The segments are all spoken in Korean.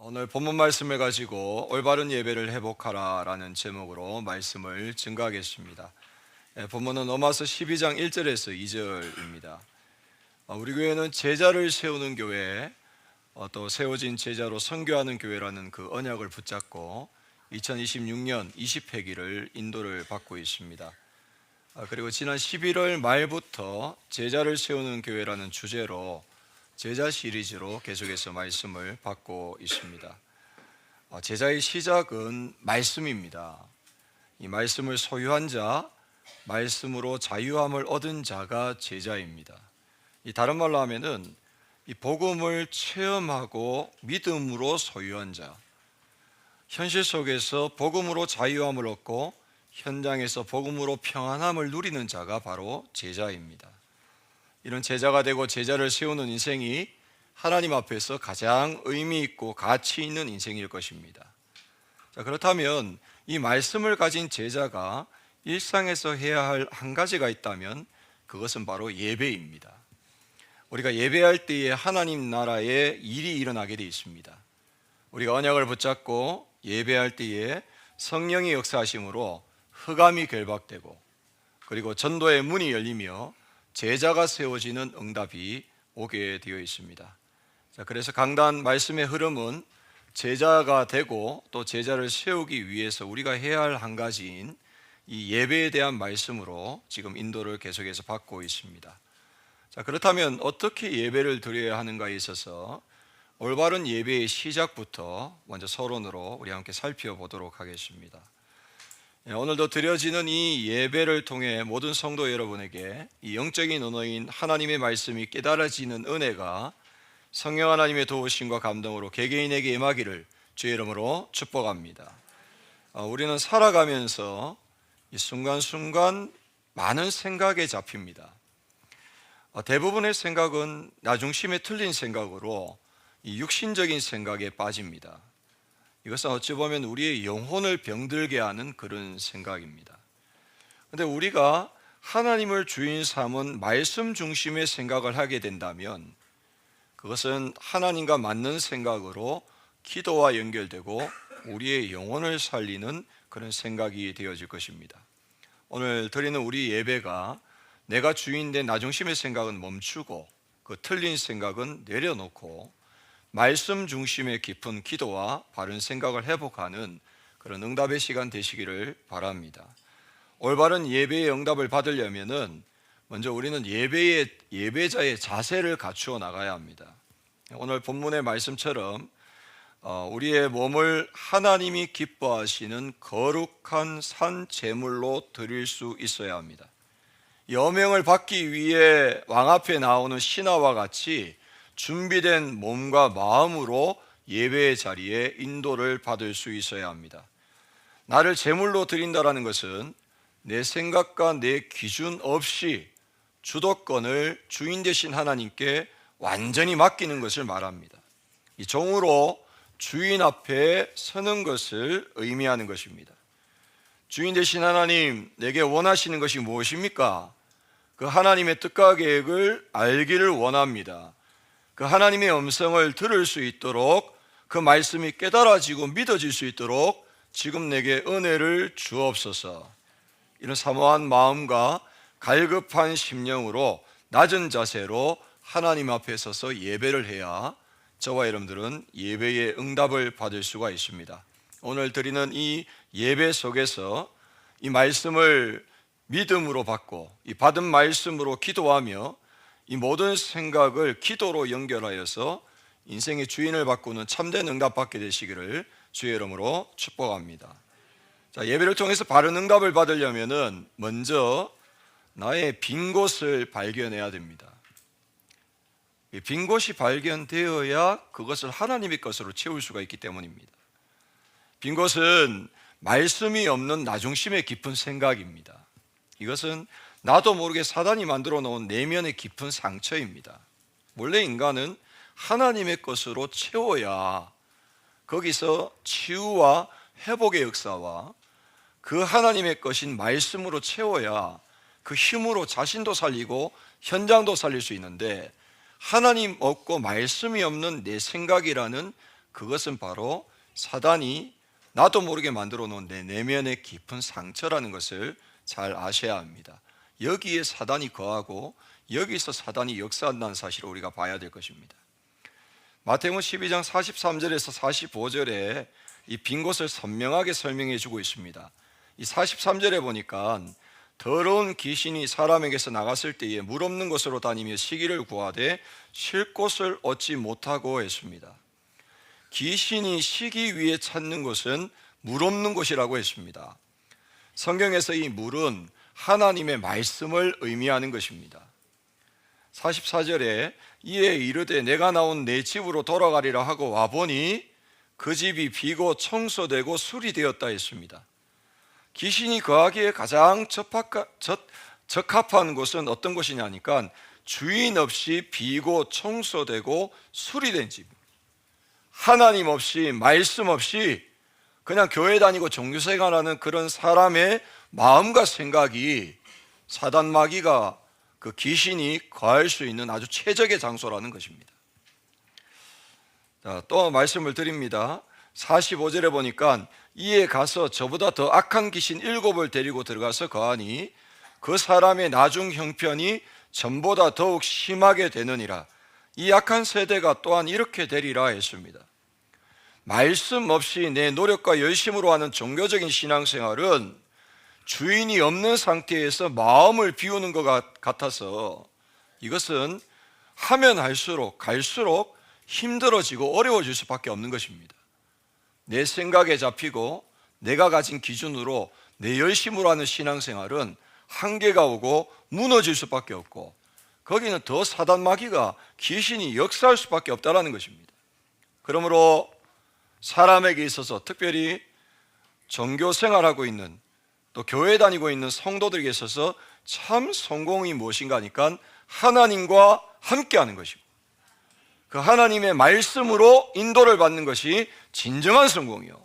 오늘 본문 말씀을 가지고 올바른 예배를 회복하라 라는 제목으로 말씀을 증거하겠습니다. 본문은 로마서 12장 1절에서 2절입니다. 우리 교회는 제자를 세우는 교회, 또 세워진 제자로 선교하는 교회라는 그 언약을 붙잡고 2026년 20회기를 인도를 받고 있습니다. 그리고 지난 11월 말부터 제자를 세우는 교회라는 주제로 제자 시리즈로 계속해서 말씀을 받고 있습니다. 제자의 시작은 말씀입니다. 이 말씀을 소유한 자, 말씀으로 자유함을 얻은 자가 제자입니다. 이 다른 말로 하면은 이 복음을 체험하고 믿음으로 소유한 자, 현실 속에서 복음으로 자유함을 얻고 현장에서 복음으로 평안함을 누리는 자가 바로 제자입니다. 이런 제자가 되고 제자를 세우는 인생이 하나님 앞에서 가장 의미 있고 가치 있는 인생일 것입니다. 자, 그렇다면 이 말씀을 가진 제자가 일상에서 해야 할 한 가지가 있다면 그것은 바로 예배입니다. 우리가 예배할 때에 하나님 나라의 일이 일어나게 되어 있습니다. 우리가 언약을 붙잡고 예배할 때에 성령의 역사하심으로 흑암이 결박되고 그리고 전도의 문이 열리며 제자가 세워지는 응답이 오게 되어 있습니다. 자, 그래서 강단 말씀의 흐름은 제자가 되고 또 제자를 세우기 위해서 우리가 해야 할 한 가지인 이 예배에 대한 말씀으로 지금 인도를 계속해서 받고 있습니다. 자, 그렇다면 어떻게 예배를 드려야 하는가에 있어서 올바른 예배의 시작부터 먼저 서론으로 우리 함께 살펴보도록 하겠습니다. 오늘도 드려지는 이 예배를 통해 모든 성도 여러분에게 이 영적인 언어인 하나님의 말씀이 깨달아지는 은혜가 성령 하나님의 도우심과 감동으로 개개인에게 임하기를 주의 이름으로 축복합니다. 우리는 살아가면서 이 순간순간 많은 생각에 잡힙니다. 대부분의 생각은 나 중심에 틀린 생각으로 이 육신적인 생각에 빠집니다. 이것은 어찌 보면 우리의 영혼을 병들게 하는 그런 생각입니다. 그런데 우리가 하나님을 주인 삼은 말씀 중심의 생각을 하게 된다면 그것은 하나님과 맞는 생각으로 기도와 연결되고 우리의 영혼을 살리는 그런 생각이 되어질 것입니다. 오늘 드리는 우리 예배가 내가 주인된 나 중심의 생각은 멈추고 그 틀린 생각은 내려놓고 말씀 중심의 깊은 기도와 바른 생각을 회복하는 그런 응답의 시간 되시기를 바랍니다. 올바른 예배의 응답을 받으려면은 먼저 우리는 예배자의 자세를 갖추어 나가야 합니다. 오늘 본문의 말씀처럼 우리의 몸을 하나님이 기뻐하시는 거룩한 산 제물로 드릴 수 있어야 합니다. 여명을 받기 위해 왕 앞에 나오는 신하와 같이 준비된 몸과 마음으로 예배의 자리에 인도를 받을 수 있어야 합니다. 나를 제물로 드린다라는 것은 내 생각과 내 기준 없이 주도권을 주인 되신 하나님께 완전히 맡기는 것을 말합니다. 이 종으로 주인 앞에 서는 것을 의미하는 것입니다. 주인 되신 하나님, 내게 원하시는 것이 무엇입니까? 그 하나님의 뜻과 계획을 알기를 원합니다. 그 하나님의 음성을 들을 수 있도록 그 말씀이 깨달아지고 믿어질 수 있도록 지금 내게 은혜를 주옵소서. 이런 사모한 마음과 갈급한 심령으로 낮은 자세로 하나님 앞에 서서 예배를 해야 저와 여러분들은 예배의 응답을 받을 수가 있습니다. 오늘 드리는 이 예배 속에서 이 말씀을 믿음으로 받고 이 받은 말씀으로 기도하며 이 모든 생각을 기도로 연결하여서 인생의 주인을 바꾸는 참된 응답 받게 되시기를 주의 이름으로 축복합니다. 자, 예배를 통해서 바른 응답을 받으려면은 먼저 나의 빈 곳을 발견해야 됩니다. 빈 곳이 발견되어야 그것을 하나님의 것으로 채울 수가 있기 때문입니다. 빈 곳은 말씀이 없는 나 중심의 깊은 생각입니다. 이것은 나도 모르게 사단이 만들어 놓은 내면의 깊은 상처입니다. 원래 인간은 하나님의 것으로 채워야 거기서 치유와 회복의 역사와 그 하나님의 것인 말씀으로 채워야 그 힘으로 자신도 살리고 현장도 살릴 수 있는데 하나님 없고 말씀이 없는 내 생각이라는 그것은 바로 사단이 나도 모르게 만들어 놓은 내 내면의 깊은 상처라는 것을 잘 아셔야 합니다. 여기에 사단이 거하고 여기서 사단이 역사한다는 사실을 우리가 봐야 될 것입니다. 마태복음 12장 43절에서 45절에 이 빈 곳을 선명하게 설명해 주고 있습니다. 이 43절에 보니까 더러운 귀신이 사람에게서 나갔을 때에 물 없는 곳으로 다니며 시기를 구하되 쉴 곳을 얻지 못하고 했습니다. 귀신이 쉬기 위해 찾는 곳은 물 없는 곳이라고 했습니다. 성경에서 이 물은 하나님의 말씀을 의미하는 것입니다. 44절에 이에 이르되 내가 나온 내 집으로 돌아가리라 하고 와보니 그 집이 비고 청소되고 수리되었다 했습니다. 귀신이 거하기에 가장 적합한 곳은 어떤 곳이냐니까 주인 없이 비고 청소되고 수리된 집, 하나님 없이 말씀 없이 그냥 교회 다니고 종교생활하는 그런 사람의 마음과 생각이 사단 마귀가 그 귀신이 거할 수 있는 아주 최적의 장소라는 것입니다. 자, 또 말씀을 드립니다. 45절에 보니까 이에 가서 저보다 더 악한 귀신 7을 데리고 들어가서 거하니 그 사람의 나중 형편이 전보다 더욱 심하게 되느니라. 이 악한 세대가 또한 이렇게 되리라 했습니다. 말씀 없이 내 노력과 열심으로 하는 종교적인 신앙생활은 주인이 없는 상태에서 마음을 비우는 것 같아서 이것은 하면 할수록 갈수록 힘들어지고 어려워질 수밖에 없는 것입니다. 내 생각에 잡히고 내가 가진 기준으로 내 열심으로 하는 신앙생활은 한계가 오고 무너질 수밖에 없고 거기는 더 사단 마귀가 귀신이 역사할 수밖에 없다는 것입니다. 그러므로 사람에게 있어서 특별히 종교 생활하고 있는 또 교회 다니고 있는 성도들에게 있어서 참 성공이 무엇인가 하니까 하나님과 함께하는 것이고 그 하나님의 말씀으로 인도를 받는 것이 진정한 성공이요.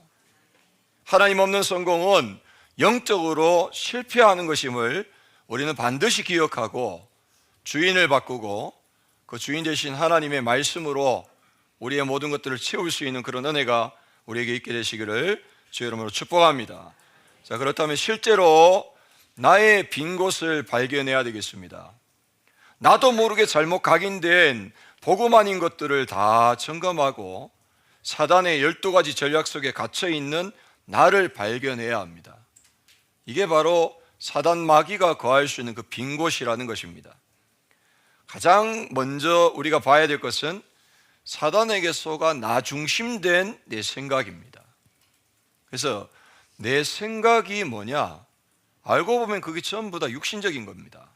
하나님 없는 성공은 영적으로 실패하는 것임을 우리는 반드시 기억하고 주인을 바꾸고 그 주인 되신 하나님의 말씀으로 우리의 모든 것들을 채울 수 있는 그런 은혜가 우리에게 있게 되시기를 주의 이름으로 축복합니다. 자, 그렇다면 실제로 나의 빈 곳을 발견해야 되겠습니다. 나도 모르게 잘못 각인된 복음 아닌 것들을 다 점검하고 사단의 12가지 전략 속에 갇혀있는 나를 발견해야 합니다. 이게 바로 사단 마귀가 거할 수 있는 그 빈 곳이라는 것입니다. 가장 먼저 우리가 봐야 될 것은 사단에게 속아 나 중심된 내 생각입니다. 그래서 내 생각이 뭐냐? 알고 보면 그게 전부 다 육신적인 겁니다.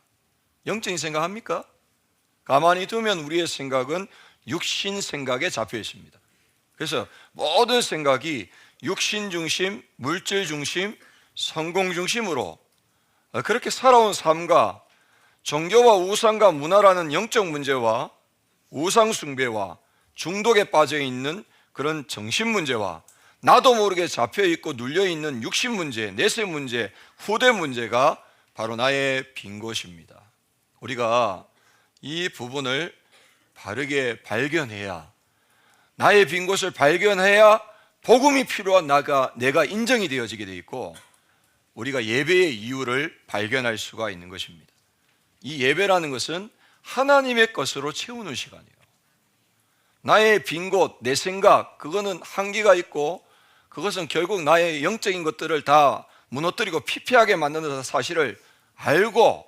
영적인 생각합니까? 가만히 두면 우리의 생각은 육신 생각에 잡혀 있습니다. 그래서 모든 생각이 육신 중심, 물질 중심, 성공 중심으로 그렇게 살아온 삶과 종교와 우상과 문화라는 영적 문제와 우상 숭배와 중독에 빠져 있는 그런 정신 문제와 나도 모르게 잡혀 있고 눌려 있는 육신 문제, 내세 문제, 후대 문제가 바로 나의 빈 곳입니다. 우리가 이 부분을 바르게 발견해야, 나의 빈 곳을 발견해야 복음이 필요한 내가 인정이 되어지게 돼 있고 우리가 예배의 이유를 발견할 수가 있는 것입니다. 이 예배라는 것은 하나님의 것으로 채우는 시간이에요. 나의 빈 곳, 내 생각, 그거는 한계가 있고 그것은 결국 나의 영적인 것들을 다 무너뜨리고 피폐하게 만드는 사실을 알고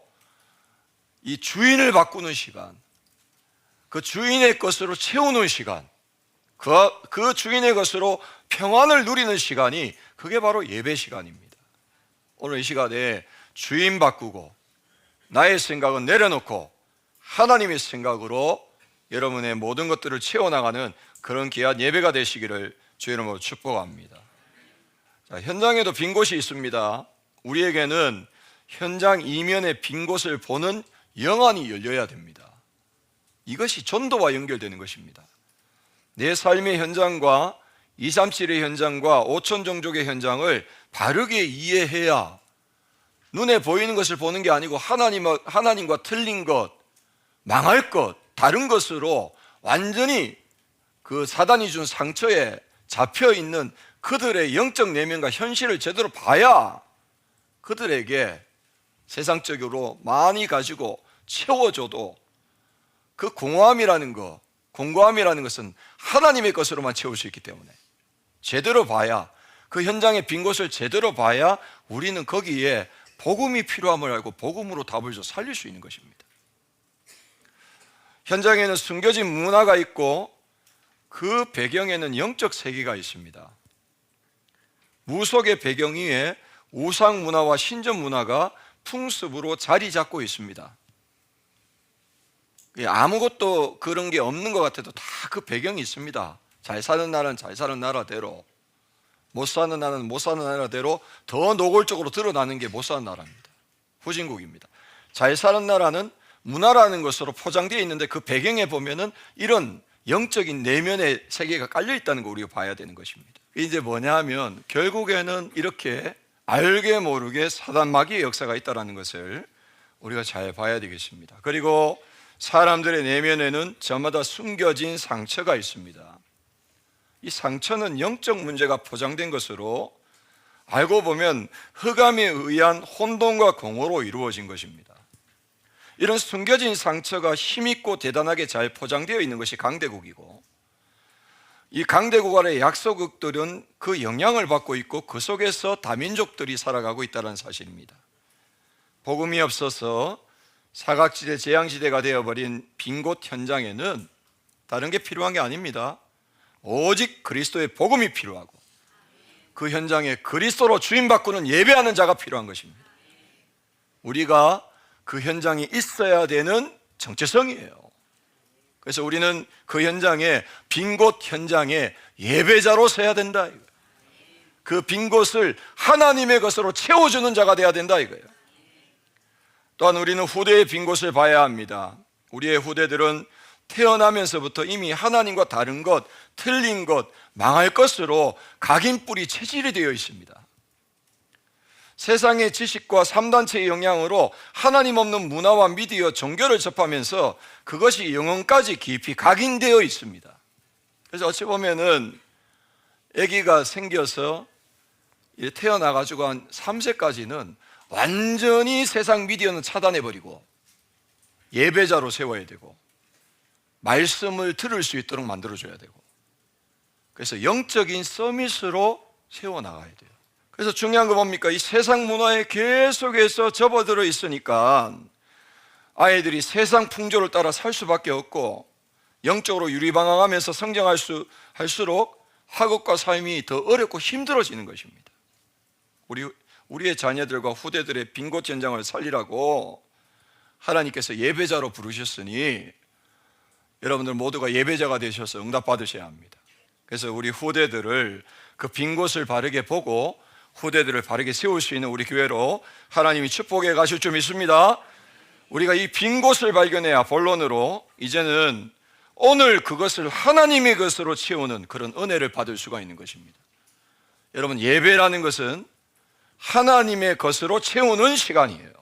이 주인을 바꾸는 시간, 그 주인의 것으로 채우는 시간, 그 주인의 것으로 평안을 누리는 시간이 그게 바로 예배 시간입니다. 오늘 이 시간에 주인 바꾸고 나의 생각은 내려놓고 하나님의 생각으로 여러분의 모든 것들을 채워나가는 그런 귀한 예배가 되시기를 주의 이름으로 축복합니다. 자, 현장에도 빈 곳이 있습니다. 우리에게는 현장 이면의 빈 곳을 보는 영안이 열려야 됩니다. 이것이 전도와 연결되는 것입니다. 내 삶의 현장과 237의 현장과 5천 종족의 현장을 바르게 이해해야 눈에 보이는 것을 보는 게 아니고 하나님과 틀린 것, 망할 것, 다른 것으로 완전히 그 사단이 준 상처에 잡혀 있는 그들의 영적 내면과 현실을 제대로 봐야 그들에게 세상적으로 많이 가지고 채워줘도 그 공허함이라는 것, 공고함이라는 것은 하나님의 것으로만 채울 수 있기 때문에 제대로 봐야, 그 현장의 빈 곳을 제대로 봐야 우리는 거기에 복음이 필요함을 알고 복음으로 답을 줘 살릴 수 있는 것입니다. 현장에는 숨겨진 문화가 있고 그 배경에는 영적 세계가 있습니다. 무속의 배경 위에 우상 문화와 신전 문화가 풍습으로 자리 잡고 있습니다. 아무것도 그런 게 없는 것 같아도 다 그 배경이 있습니다. 잘 사는 나라는 잘 사는 나라대로, 못 사는 나라는 못 사는 나라대로 더 노골적으로 드러나는 게 못 사는 나라입니다. 후진국입니다. 잘 사는 나라는 문화라는 것으로 포장되어 있는데 그 배경에 보면은 이런 영적인 내면의 세계가 깔려 있다는 걸 우리가 봐야 되는 것입니다. 이제 뭐냐 하면 결국에는 이렇게 알게 모르게 사단 마귀의 역사가 있다는 것을 우리가 잘 봐야 되겠습니다. 그리고 사람들의 내면에는 저마다 숨겨진 상처가 있습니다. 이 상처는 영적 문제가 포장된 것으로 알고 보면 흑암에 의한 혼돈과 공허로 이루어진 것입니다. 이런 숨겨진 상처가 힘있고 대단하게 잘 포장되어 있는 것이 강대국이고, 이 강대국 아래 약소국들은 그 영향을 받고 있고 그 속에서 다민족들이 살아가고 있다는 사실입니다. 복음이 없어서 사각지대, 재앙지대가 되어버린 빈 곳 현장에는 다른 게 필요한 게 아닙니다. 오직 그리스도의 복음이 필요하고 그 현장에 그리스도로 주임 바꾸는 예배하는 자가 필요한 것입니다. 우리가 그 현장이 있어야 되는 정체성이에요. 그래서 우리는 그 현장에, 빈 곳 현장에 예배자로 서야 된다. 그 빈 곳을 하나님의 것으로 채워주는 자가 되어야 된다 이거예요. 또한 우리는 후대의 빈 곳을 봐야 합니다. 우리의 후대들은 태어나면서부터 이미 하나님과 다른 것, 틀린 것, 망할 것으로 각인뿌리 체질이 되어 있습니다. 세상의 지식과 3단체의 영향으로 하나님 없는 문화와 미디어, 종교를 접하면서 그것이 영혼까지 깊이 각인되어 있습니다. 그래서 어찌 보면은 아기가 생겨서 태어나가지고 한 3세까지는 완전히 세상 미디어는 차단해버리고 예배자로 세워야 되고 말씀을 들을 수 있도록 만들어줘야 되고, 그래서 영적인 서밋으로 세워나가야 돼요. 그래서 중요한 거 뭡니까? 이 세상 문화에 계속해서 접어들어 있으니까 아이들이 세상 풍조를 따라 살 수밖에 없고 영적으로 유리방황하면서 할수록 학업과 삶이 더 어렵고 힘들어지는 것입니다. 우리의 자녀들과 후대들의 빈 곳 현장을 살리라고 하나님께서 예배자로 부르셨으니 여러분들 모두가 예배자가 되셔서 응답받으셔야 합니다. 그래서 우리 후대들을 그 빈 곳을 바르게 보고 후대들을 바르게 세울 수 있는 우리 교회로 하나님이 축복해 가실 줄 믿습니다. 우리가 이 빈 곳을 발견해야 본론으로 이제는 오늘 그것을 하나님의 것으로 채우는 그런 은혜를 받을 수가 있는 것입니다. 여러분, 예배라는 것은 하나님의 것으로 채우는 시간이에요.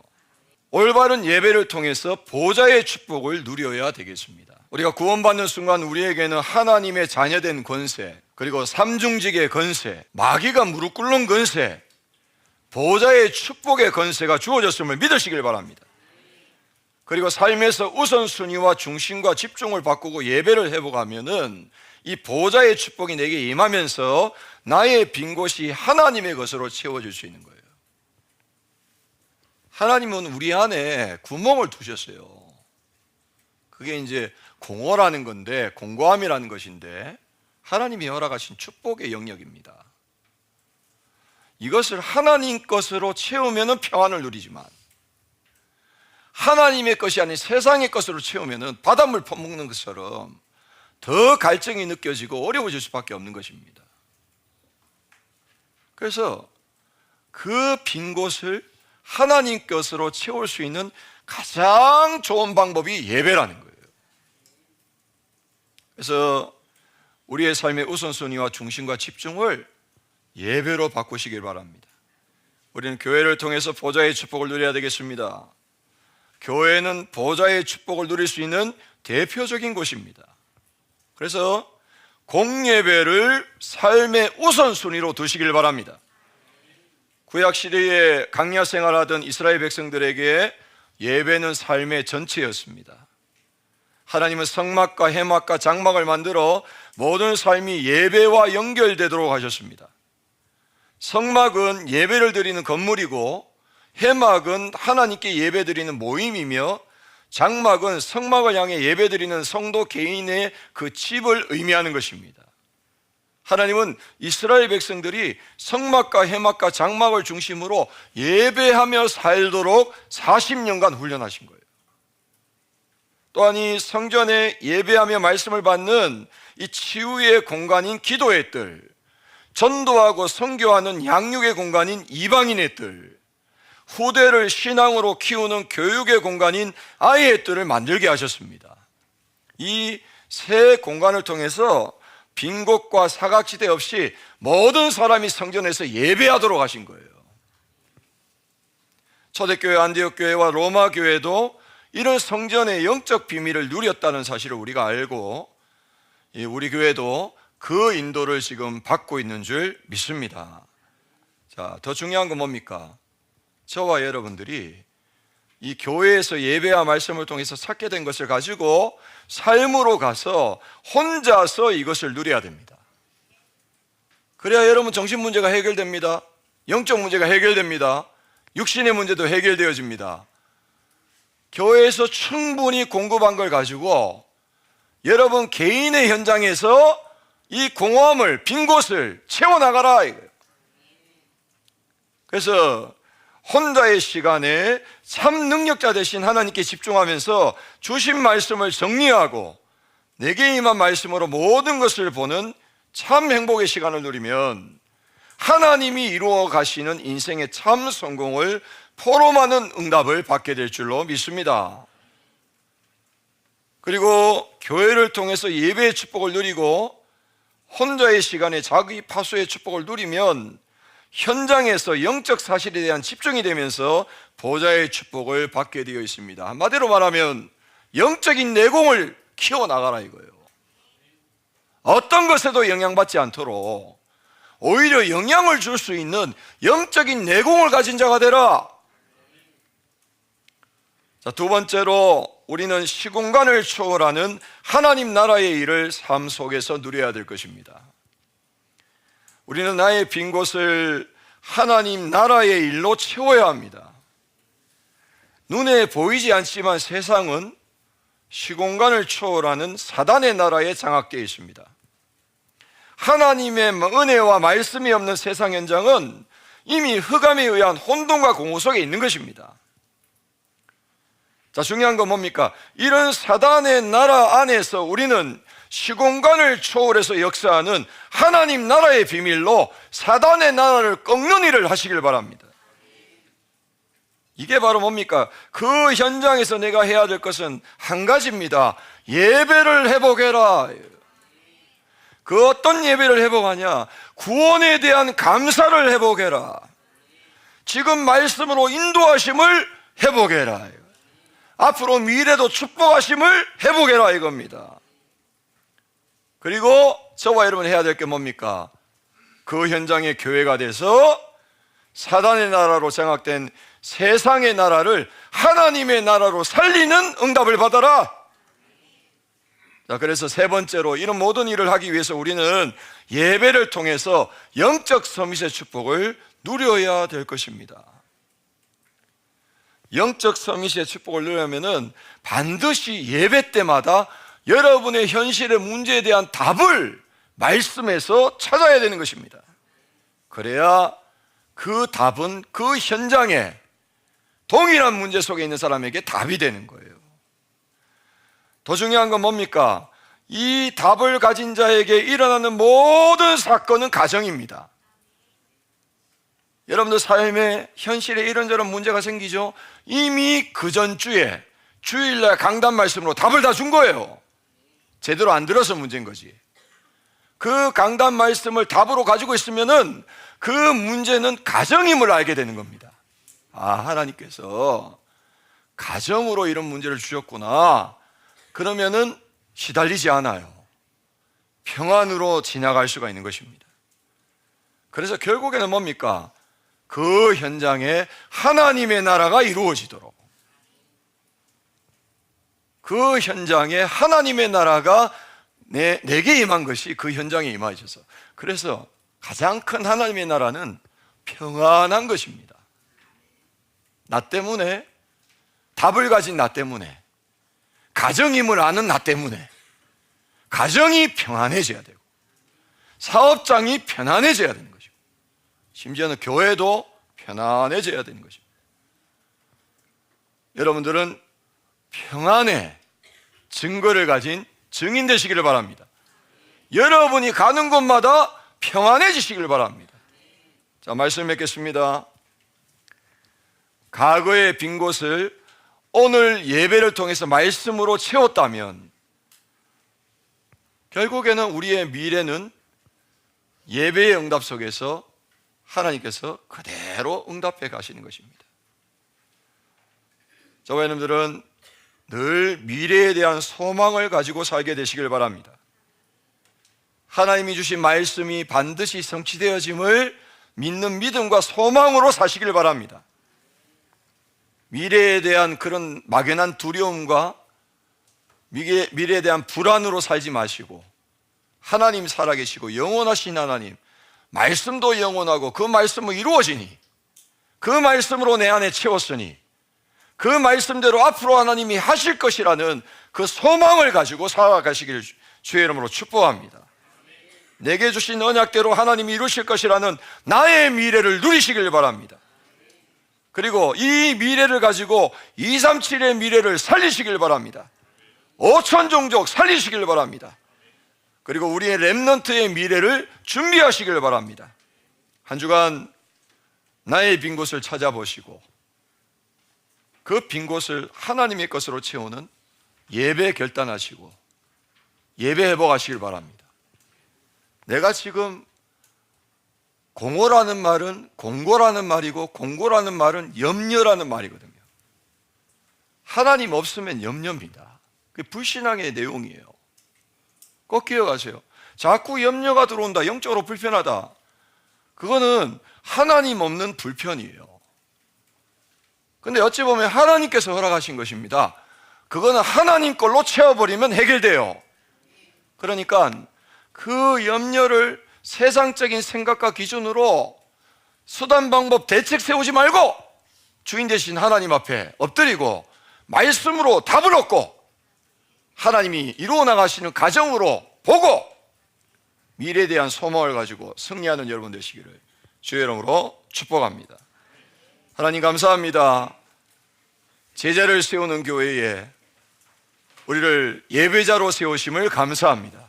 올바른 예배를 통해서 보좌의 축복을 누려야 되겠습니다. 우리가 구원받는 순간 우리에게는 하나님의 자녀된 권세, 그리고 삼중직의 권세, 마귀가 무릎 꿇는 권세, 보좌의 축복의 권세가 주어졌음을 믿으시길 바랍니다. 그리고 삶에서 우선순위와 중심과 집중을 바꾸고 예배를 회복하면은 이 보좌의 축복이 내게 임하면서 나의 빈 곳이 하나님의 것으로 채워질 수 있는 거예요. 하나님은 우리 안에 구멍을 두셨어요. 그게 이제 공허라는 건데, 공고함이라는 것인데 하나님이 허락하신 축복의 영역입니다. 이것을 하나님 것으로 채우면 평안을 누리지만 하나님의 것이 아닌 세상의 것으로 채우면 바닷물 퍼먹는 것처럼 더 갈증이 느껴지고 어려워질 수밖에 없는 것입니다. 그래서 그 빈 곳을 하나님 것으로 채울 수 있는 가장 좋은 방법이 예배라는 거예요. 그래서 우리의 삶의 우선순위와 중심과 집중을 예배로 바꾸시길 바랍니다. 우리는 교회를 통해서 보좌의 축복을 누려야 되겠습니다. 교회는 보좌의 축복을 누릴 수 있는 대표적인 곳입니다. 그래서 공예배를 삶의 우선순위로 두시길 바랍니다. 구약시대에 광야 생활하던 이스라엘 백성들에게 예배는 삶의 전체였습니다. 하나님은 성막과 해막과 장막을 만들어 모든 삶이 예배와 연결되도록 하셨습니다. 성막은 예배를 드리는 건물이고, 해막은 하나님께 예배드리는 모임이며, 장막은 성막을 향해 예배드리는 성도 개인의 그 집을 의미하는 것입니다. 하나님은 이스라엘 백성들이 성막과 해막과 장막을 중심으로 예배하며 살도록 40년간 훈련하신 거예요. 또한 이 성전에 예배하며 말씀을 받는 이 치유의 공간인 기도의 뜰, 전도하고 선교하는 양육의 공간인 이방인의 뜰, 후대를 신앙으로 키우는 교육의 공간인 아이의 뜰을 만들게 하셨습니다. 이 세 공간을 통해서 빈 곳과 사각지대 없이 모든 사람이 성전에서 예배하도록 하신 거예요. 초대교회 안디옥교회와 로마교회도 이런 성전의 영적 비밀을 누렸다는 사실을 우리가 알고, 우리 교회도 그 인도를 지금 받고 있는 줄 믿습니다. 자, 더 중요한 건 뭡니까? 저와 여러분들이 이 교회에서 예배와 말씀을 통해서 찾게 된 것을 가지고 삶으로 가서 혼자서 이것을 누려야 됩니다. 그래야 여러분 정신 문제가 해결됩니다. 영적 문제가 해결됩니다. 육신의 문제도 해결되어집니다. 교회에서 충분히 공급한 걸 가지고 여러분 개인의 현장에서 이 공허함을, 빈 곳을 채워나가라 이거예요. 그래서 혼자의 시간에 참 능력자 되신 하나님께 집중하면서 주신 말씀을 정리하고 내게 임한 말씀으로 모든 것을 보는 참 행복의 시간을 누리면 하나님이 이루어 가시는 인생의 참 성공을 포럼하는 응답을 받게 될 줄로 믿습니다. 그리고 교회를 통해서 예배의 축복을 누리고 혼자의 시간에 자기 파수의 축복을 누리면 현장에서 영적 사실에 대한 집중이 되면서 보좌의 축복을 받게 되어 있습니다. 한마디로 말하면 영적인 내공을 키워나가라 이거예요. 어떤 것에도 영향받지 않도록 오히려 영향을 줄 수 있는 영적인 내공을 가진 자가 되라. 자, 두 번째로 우리는 시공간을 초월하는 하나님 나라의 일을 삶 속에서 누려야 될 것입니다. 우리는 나의 빈 곳을 하나님 나라의 일로 채워야 합니다. 눈에 보이지 않지만 세상은 시공간을 초월하는 사단의 나라에 장악되어 있습니다. 하나님의 은혜와 말씀이 없는 세상 현장은 이미 흑암에 의한 혼돈과 공허 속에 있는 것입니다. 자, 중요한 건 뭡니까? 이런 사단의 나라 안에서 우리는 시공간을 초월해서 역사하는 하나님 나라의 비밀로 사단의 나라를 꺾는 일을 하시길 바랍니다. 이게 바로 뭡니까? 그 현장에서 내가 해야 될 것은 한 가지입니다. 예배를 회복해라. 그 어떤 예배를 회복하냐? 구원에 대한 감사를 회복해라. 지금 말씀으로 인도하심을 회복해라. 앞으로 미래도 축복하심을 회복해라 이겁니다. 그리고 저와 여러분 해야 될 게 뭡니까? 그 현장의 교회가 돼서 사단의 나라로 장악된 세상의 나라를 하나님의 나라로 살리는 응답을 받아라. 자, 그래서 세 번째로 이런 모든 일을 하기 위해서 우리는 예배를 통해서 영적 서밋의 축복을 누려야 될 것입니다. 영적 서밋의 축복을 누리려면 반드시 예배 때마다 여러분의 현실의 문제에 대한 답을 말씀에서 찾아야 되는 것입니다. 그래야 그 답은 그 현장에 동일한 문제 속에 있는 사람에게 답이 되는 거예요. 더 중요한 건 뭡니까? 이 답을 가진 자에게 일어나는 모든 사건은 가정입니다. 여러분들 삶의 현실에 이런저런 문제가 생기죠? 이미 그 전주에 주일날 강단 말씀으로 답을 다 준 거예요. 제대로 안 들어서 문제인 거지. 그 강단 말씀을 답으로 가지고 있으면은 그 문제는 가정임을 알게 되는 겁니다. 아, 하나님께서 가정으로 이런 문제를 주셨구나. 그러면은 시달리지 않아요. 평안으로 지나갈 수가 있는 것입니다. 그래서 결국에는 뭡니까? 그 현장에 하나님의 나라가 이루어지도록, 그 현장에 하나님의 나라가 내게 임한 것이 그 현장에 임하셔서, 그래서 가장 큰 하나님의 나라는 평안한 것입니다. 나 때문에, 답을 가진 나 때문에, 가정임을 아는 나 때문에 가정이 평안해져야 되고, 사업장이 편안해져야 되는 것이고, 심지어는 교회도 편안해져야 되는 것입니다. 여러분들은 평안의 증거를 가진 증인 되시기를 바랍니다. 여러분이 가는 곳마다 평안해지시기를 바랍니다. 자, 말씀 맺겠습니다. 과거의 빈 곳을 오늘 예배를 통해서 말씀으로 채웠다면 결국에는 우리의 미래는 예배의 응답 속에서 하나님께서 그대로 응답해 가시는 것입니다. 저와 여러분들은 늘 미래에 대한 소망을 가지고 살게 되시길 바랍니다. 하나님이 주신 말씀이 반드시 성취되어짐을 믿는 믿음과 소망으로 사시길 바랍니다. 미래에 대한 그런 막연한 두려움과 미래에 대한 불안으로 살지 마시고, 하나님 살아계시고 영원하신 하나님, 말씀도 영원하고 그 말씀은 이루어지니, 그 말씀으로 내 안에 채웠으니 그 말씀대로 앞으로 하나님이 하실 것이라는 그 소망을 가지고 살아가시길 주의 이름으로 축복합니다. 내게 주신 언약대로 하나님이 이루실 것이라는 나의 미래를 누리시길 바랍니다. 그리고 이 미래를 가지고 237의 미래를 살리시길 바랍니다. 5천 종족 살리시길 바랍니다. 그리고 우리의 렘넌트의 미래를 준비하시길 바랍니다. 한 주간 나의 빈 곳을 찾아보시고 그 빈 곳을 하나님의 것으로 채우는 예배 결단하시고 예배 회복하시길 바랍니다. 내가 지금 공고라는 말은 공고라는 말이고, 공고라는 말은 염려라는 말이거든요. 하나님 없으면 염려입니다. 그게 불신앙의 내용이에요. 꼭 기억하세요. 자꾸 염려가 들어온다, 영적으로 불편하다, 그거는 하나님 없는 불편이에요. 근데 어찌 보면 하나님께서 허락하신 것입니다. 그거는 하나님 걸로 채워버리면 해결돼요. 그러니까 그 염려를 세상적인 생각과 기준으로 수단 방법 대책 세우지 말고 주인 되신 하나님 앞에 엎드리고 말씀으로 답을 얻고 하나님이 이루어 나가시는 가정으로 보고 미래에 대한 소망을 가지고 승리하는 여러분 되시기를 주의 이름으로 축복합니다. 하나님 감사합니다. 제자를 세우는 교회에 우리를 예배자로 세우심을 감사합니다.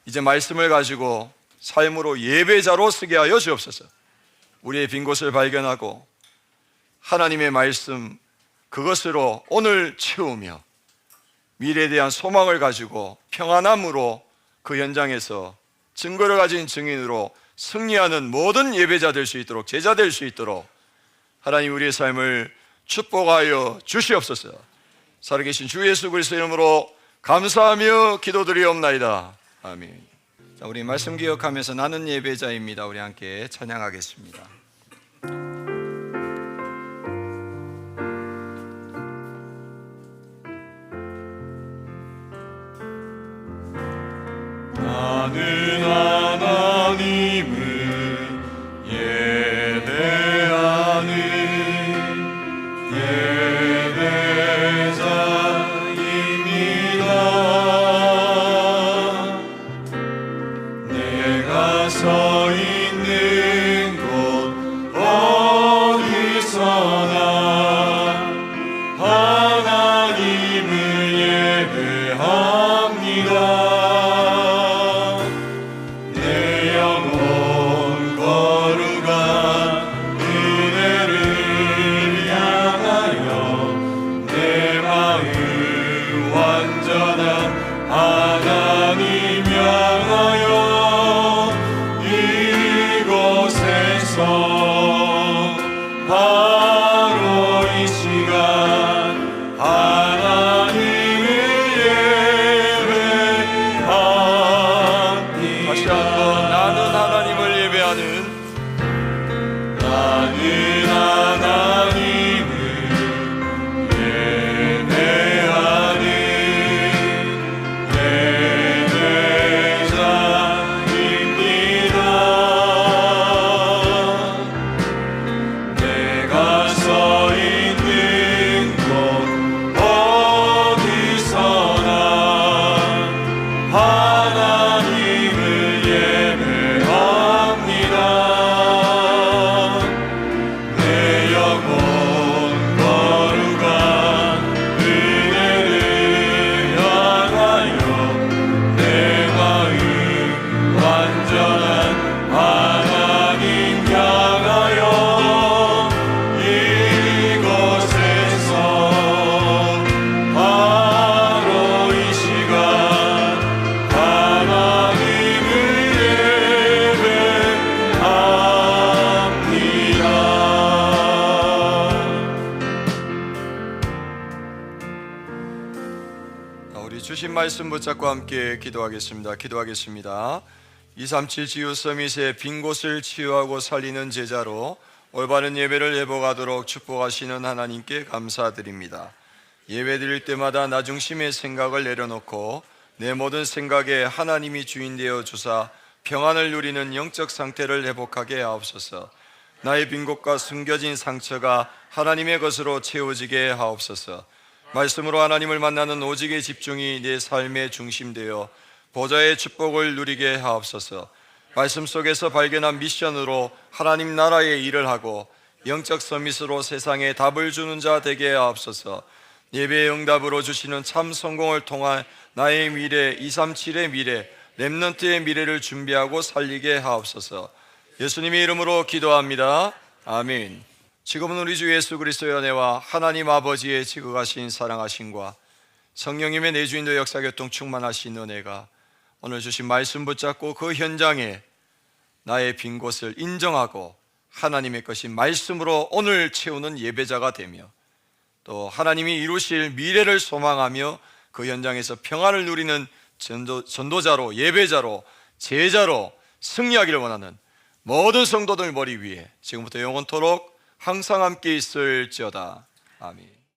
이제 말씀을 가지고 삶으로 예배자로 쓰게 하여 주옵소서. 우리의 빈 곳을 발견하고 하나님의 말씀 그것으로 오늘 채우며 미래에 대한 소망을 가지고 평안함으로 그 현장에서 증거를 가진 증인으로 승리하는 모든 예배자 될 수 있도록, 제자 될 수 있도록 하나님 우리의 삶을 축복하여 주시옵소서. 살아계신 주 예수 그리스도 이름으로 감사하며 기도드리옵나이다. 아멘. 자, 우리 말씀 기억하면서 나는 예배자입니다. 우리 함께 찬양하겠습니다. 나는 하나님을 예배하는 서 있는 곳 어디서나 하나님을 예배합니다. 내 영혼 거룩한 은혜를 향하여 내 마음 완전한 하나님 향하여 바로 이 시간 하나님을 예배합니다. 주신 말씀 붙잡고 함께 기도하겠습니다. 237 지유 서밋의 빈 곳을 치유하고 살리는 제자로 올바른 예배를 회복하도록 축복하시는 하나님께 감사드립니다. 예배 드릴 때마다 나 중심의 생각을 내려놓고 내 모든 생각에 하나님이 주인 되어 주사 평안을 누리는 영적 상태를 회복하게 하옵소서. 나의 빈 곳과 숨겨진 상처가 하나님의 것으로 채워지게 하옵소서. 말씀으로 하나님을 만나는 오직의 집중이 내 삶의 중심되어 보좌의 축복을 누리게 하옵소서. 말씀 속에서 발견한 미션으로 하나님 나라의 일을 하고 영적 서밋으로 세상에 답을 주는 자 되게 하옵소서. 예배의 응답으로 주시는 참 성공을 통한 나의 미래, 237의 미래, 렘넌트의 미래를 준비하고 살리게 하옵소서. 예수님의 이름으로 기도합니다. 아멘. 지금은 우리 주 예수 그리스도의 은혜와 하나님 아버지의 지극하신 사랑하심과 성령님의 내주인도 역사교통 충만하신 은혜가 오늘 주신 말씀 붙잡고 그 현장에 나의 빈 곳을 인정하고 하나님의 것인 말씀으로 오늘 채우는 예배자가 되며 또 하나님이 이루실 미래를 소망하며 그 현장에서 평안을 누리는 전도자로, 예배자로, 제자로 승리하기를 원하는 모든 성도들 머리 위에 지금부터 영원토록 항상 함께 있을지어다. 아멘.